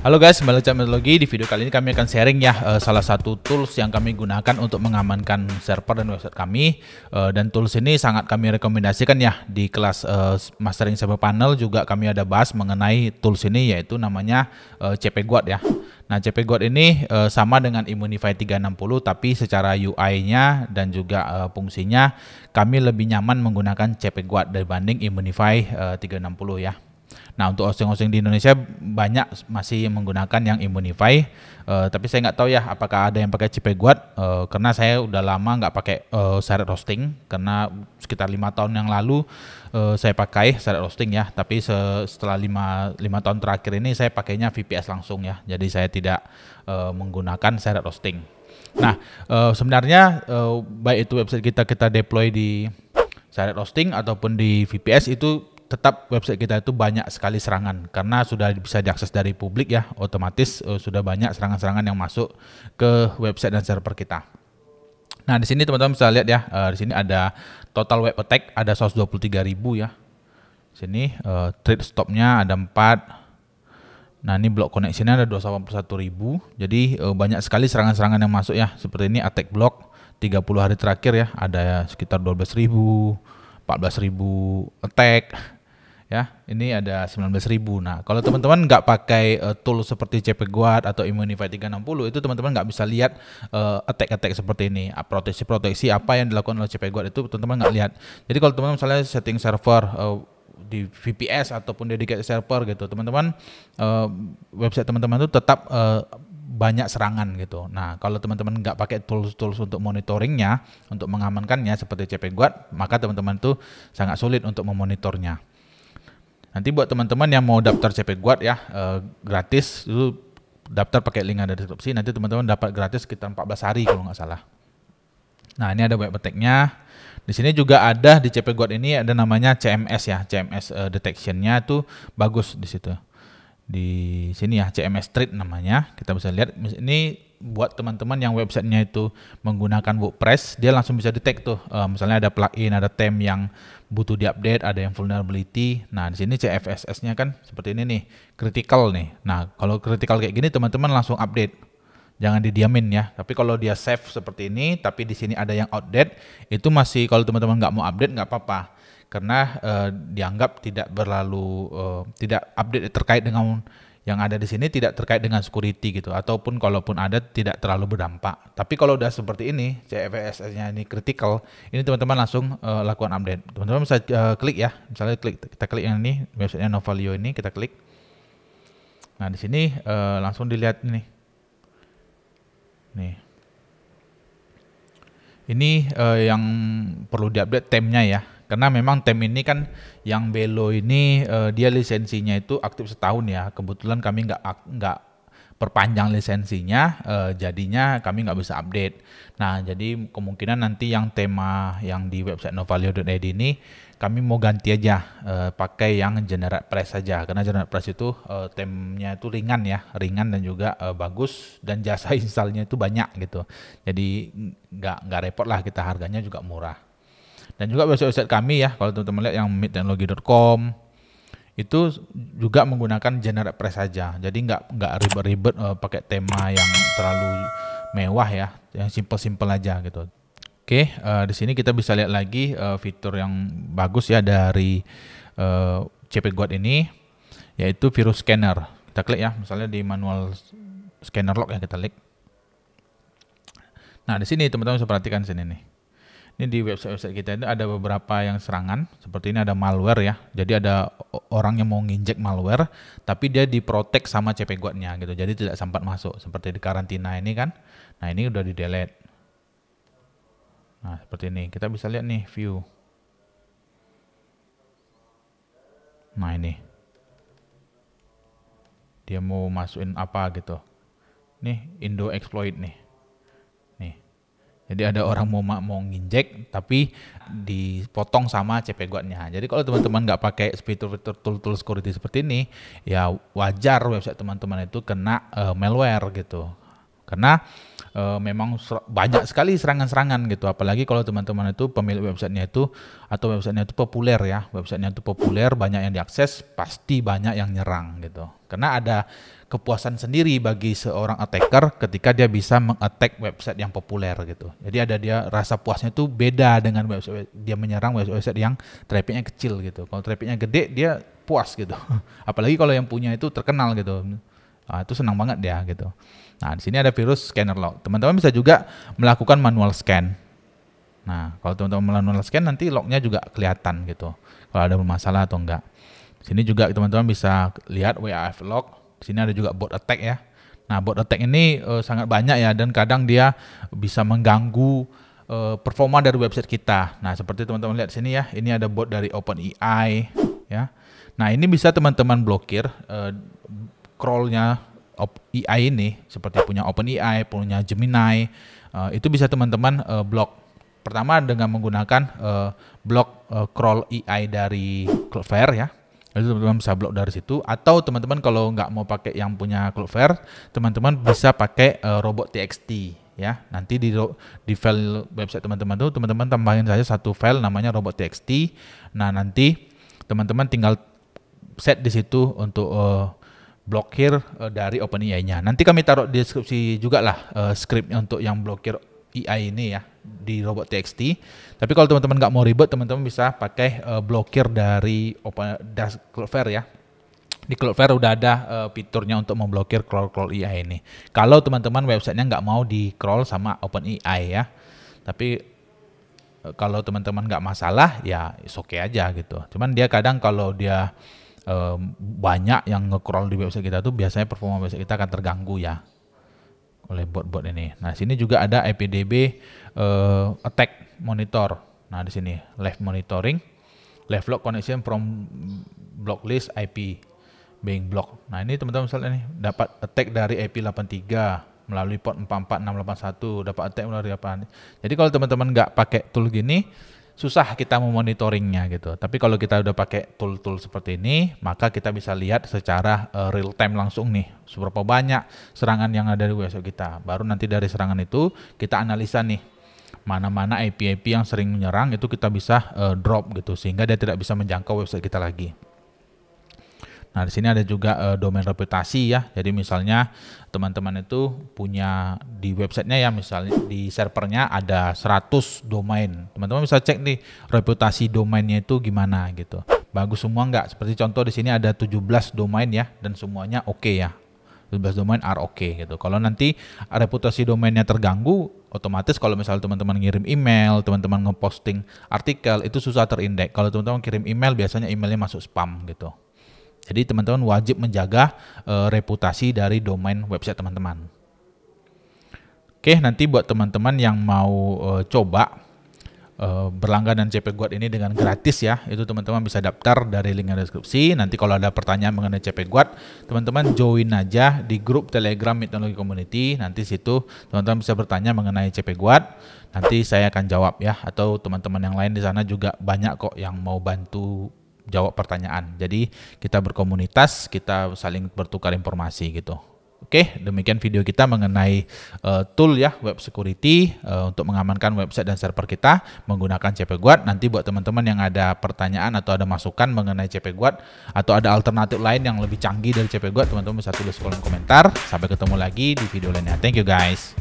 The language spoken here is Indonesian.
Halo guys, kembali ke Metodologi. Di video kali ini kami akan sharing ya salah satu tools yang kami gunakan untuk mengamankan server dan website kami. Dan tools ini sangat kami rekomendasikan ya di kelas Mastering Server Panel juga kami ada bahas mengenai tools ini, yaitu namanya CPGuard ya. Nah, CPGuard ini sama dengan Immunify 360, tapi secara UI-nya dan juga fungsinya kami lebih nyaman menggunakan CPGuard dibanding Immunify 360 ya. Nah, untuk hosting-hosting di Indonesia banyak masih menggunakan yang Immunify, tapi saya nggak tahu ya apakah ada yang pakai CPGuard, karena saya udah lama nggak pakai shared hosting, karena sekitar 5 tahun yang lalu saya pakai shared hosting ya, tapi setelah 5 tahun terakhir ini saya pakainya VPS langsung ya, jadi saya tidak menggunakan shared hosting. Nah, sebenarnya baik itu website kita deploy di shared hosting ataupun di VPS, itu tetap website kita itu banyak sekali serangan karena sudah bisa diakses dari publik ya, otomatis sudah banyak serangan-serangan yang masuk ke website dan server kita. Nah, di sini teman-teman bisa lihat ya, di sini ada total web attack ada 123.000 ya. Sini trade stopnya ada 4. Nah, ini block connectionnya ada 281.000. Jadi banyak sekali serangan-serangan yang masuk ya. Seperti ini attack block 30 hari terakhir ya, ada sekitar 12.000, 14.000 attack. Ya, ini ada 19.000. Nah, kalau teman-teman nggak pakai tool seperti CPGuard atau Immunify 360, itu teman-teman nggak bisa lihat attack-attack seperti ini. Proteksi-proteksi apa yang dilakukan oleh CPGuard itu teman-teman nggak lihat. Jadi kalau teman-teman misalnya setting server di VPS ataupun dedicated server gitu, teman-teman website teman-teman itu tetap banyak serangan gitu. Nah, kalau teman-teman nggak pakai tools untuk monitoringnya, untuk mengamankannya seperti CPGuard, maka teman-teman itu sangat sulit untuk memonitornya. Nanti buat teman-teman yang mau daftar CPGuard ya, gratis, itu daftar pakai link ada di deskripsi, nanti teman-teman dapat gratis sekitar 14 hari kalau nggak salah. Nah, ini ada web attack-nya. Di sini juga ada di CPGuard ini ada namanya CMS ya, CMS detection-nya itu bagus di situ. Di sini ya, CMS Street namanya, kita bisa lihat ini buat teman-teman yang websitenya itu menggunakan WordPress, dia langsung bisa detect tuh, misalnya ada plugin, ada theme yang butuh diupdate, ada yang vulnerability. Nah, di sini CFSS-nya kan seperti ini nih, critical nih. Nah, kalau critical kayak gini teman-teman langsung update, jangan didiamin ya. Tapi kalau dia save seperti ini, tapi di sini ada yang outdate, itu masih kalau teman-teman nggak mau update nggak apa-apa, karena dianggap tidak tidak update terkait dengan yang ada di sini, tidak terkait dengan security gitu, ataupun kalaupun ada tidak terlalu berdampak. Tapi kalau udah seperti ini, CFSS-nya ini critical, ini teman-teman langsung lakukan update. Teman-teman bisa klik ya, misalnya kita klik yang ini, websitenya Novalio ini, kita klik. Nah, di sini langsung dilihat ini. Nih. Ini yang perlu diupdate theme-nya ya. Karena memang theme ini kan yang Belo ini dia lisensinya itu aktif setahun ya. Kebetulan kami nggak perpanjang lisensinya, jadinya kami nggak bisa update. Nah, jadi kemungkinan nanti yang tema yang di website novalio.id ini kami mau ganti aja, pakai yang Generate Press saja. Karena Generate Press itu temanya itu ringan ya, ringan dan juga bagus, dan jasa installnya itu banyak gitu. Jadi nggak repot lah kita, harganya juga murah. Dan juga website kami ya, kalau teman-teman lihat yang midteknologi.com itu juga menggunakan Generate Press saja. Jadi nggak ribet-ribet pakai tema yang terlalu mewah ya, yang simple-simple aja gitu. Oke, di sini kita bisa lihat lagi fitur yang bagus ya dari CPGuard ini, yaitu virus scanner. Kita klik ya, misalnya di manual scanner log ya, kita klik. Nah, di sini teman-teman bisa perhatikan sini nih. Ini di website kita itu ada beberapa yang serangan, seperti ini ada malware ya. Jadi ada orang yang mau nginjek malware, tapi dia diprotek sama CPGuard-nya gitu. Jadi tidak sempat masuk. Seperti di karantina ini kan. Nah, ini udah di delete. Nah, seperti ini. Kita bisa lihat nih view. Nah, ini. Dia mau masukin apa gitu. Nih, Indo exploit nih. Jadi ada orang mau nginjek tapi dipotong sama CPGuard-nya. Jadi kalau teman-teman nggak pakai fitur-fitur tool security seperti ini, ya wajar website teman-teman itu kena malware gitu. Karena memang banyak sekali serangan-serangan gitu. Apalagi kalau teman-teman itu pemilik websitenya itu atau websitenya itu populer ya. Websitenya itu populer, banyak yang diakses, pasti banyak yang nyerang gitu. Karena ada kepuasan sendiri bagi seorang attacker ketika dia bisa meng-attack website yang populer gitu. Jadi ada dia rasa puasnya tuh beda dengan website dia menyerang website yang trafficnya kecil gitu. Kalau trafficnya gede dia puas gitu. Apalagi kalau yang punya itu terkenal gitu. Nah, itu senang banget dia gitu. Nah, di sini ada virus scanner log. Teman-teman bisa juga melakukan manual scan. Nah, kalau teman-teman manual scan nanti lognya juga kelihatan gitu. Kalau ada masalah atau enggak. Di sini juga teman-teman bisa lihat WAF log. Di sini ada juga bot attack ya. Nah, bot attack ini sangat banyak ya dan kadang dia bisa mengganggu performa dari website kita. Nah, seperti teman-teman lihat di sini ya, ini ada bot dari OpenAI ya. Nah, ini bisa teman-teman blokir crawlnya AI ini, seperti punya OpenAI, punya Gemini, itu bisa teman-teman blok. Pertama dengan menggunakan blok crawl AI dari Cloudflare ya. Jadi teman-teman bisa blok dari situ, atau teman-teman kalau nggak mau pakai yang punya Cloudflare, teman-teman bisa pakai robot.txt ya. Nanti di file website teman-teman tuh teman-teman tambahin saja satu file namanya robot.txt. Nah, nanti teman-teman tinggal set di situ untuk blokir dari OpenAI-nya. Nanti kami taruh di deskripsi juga lah scriptnya untuk yang blokir AI ini ya di robot.txt. Tapi kalau teman-teman nggak mau ribet, teman-teman bisa pakai blokir dari Cloudflare ya. Di Cloudflare udah ada fiturnya untuk memblokir crawl AI ini. Kalau teman-teman websitenya nggak mau di crawl sama OpenAI ya. Tapi kalau teman-teman nggak masalah ya oke aja gitu. Cuman dia kadang kalau dia banyak yang nge-crawl di website kita tuh biasanya performa website kita akan terganggu ya oleh bot-bot ini. Nah, sini juga ada IPDB attack monitor. Nah, di sini live monitoring, live log connection from blocklist IP being blocked. Nah, ini teman-teman misalnya nih dapat attack dari IP 83 melalui port 44681, dapat attack melalui apa. Jadi kalau teman-teman nggak pakai tool gini, susah kita memonitoringnya gitu. Tapi kalau kita udah pakai tool-tool seperti ini, maka kita bisa lihat secara real time langsung nih seberapa banyak serangan yang ada di website kita. Baru nanti dari serangan itu kita analisa nih mana-mana IP-IP yang sering menyerang, itu kita bisa drop gitu sehingga dia tidak bisa menjangkau website kita lagi. Nah, di sini ada juga domain reputasi ya. Jadi misalnya teman-teman itu punya di websitenya ya, misalnya di servernya ada 100 domain. Teman-teman bisa cek nih reputasi domainnya itu gimana gitu. Bagus semua enggak? Seperti contoh di sini ada 17 domain ya dan semuanya oke ya. 17 domain are oke gitu. Kalau nanti reputasi domainnya terganggu, otomatis kalau misalnya teman-teman ngirim email, teman-teman ngeposting artikel, itu susah terindeks. Kalau teman-teman kirim email, biasanya emailnya masuk spam gitu. Jadi teman-teman wajib menjaga reputasi dari domain website teman-teman. Oke, nanti buat teman-teman yang mau coba berlangganan CP Guard ini dengan gratis ya, itu teman-teman bisa daftar dari link yang deskripsi. Nanti kalau ada pertanyaan mengenai CP Guard, teman-teman join aja di grup Telegram Teknologi Community. Nanti situ teman-teman bisa bertanya mengenai CP Guard. Nanti saya akan jawab ya, atau teman-teman yang lain di sana juga banyak kok yang mau bantu jawab pertanyaan. Jadi kita berkomunitas, kita saling bertukar informasi gitu. Oke, demikian video kita mengenai tool ya web security untuk mengamankan website dan server kita menggunakan CP Guard. Nanti buat teman-teman yang ada pertanyaan atau ada masukan mengenai CP Guard atau ada alternatif lain yang lebih canggih dari CP Guard, teman-teman bisa tulis kolom komentar. Sampai ketemu lagi di video lainnya. Thank you guys.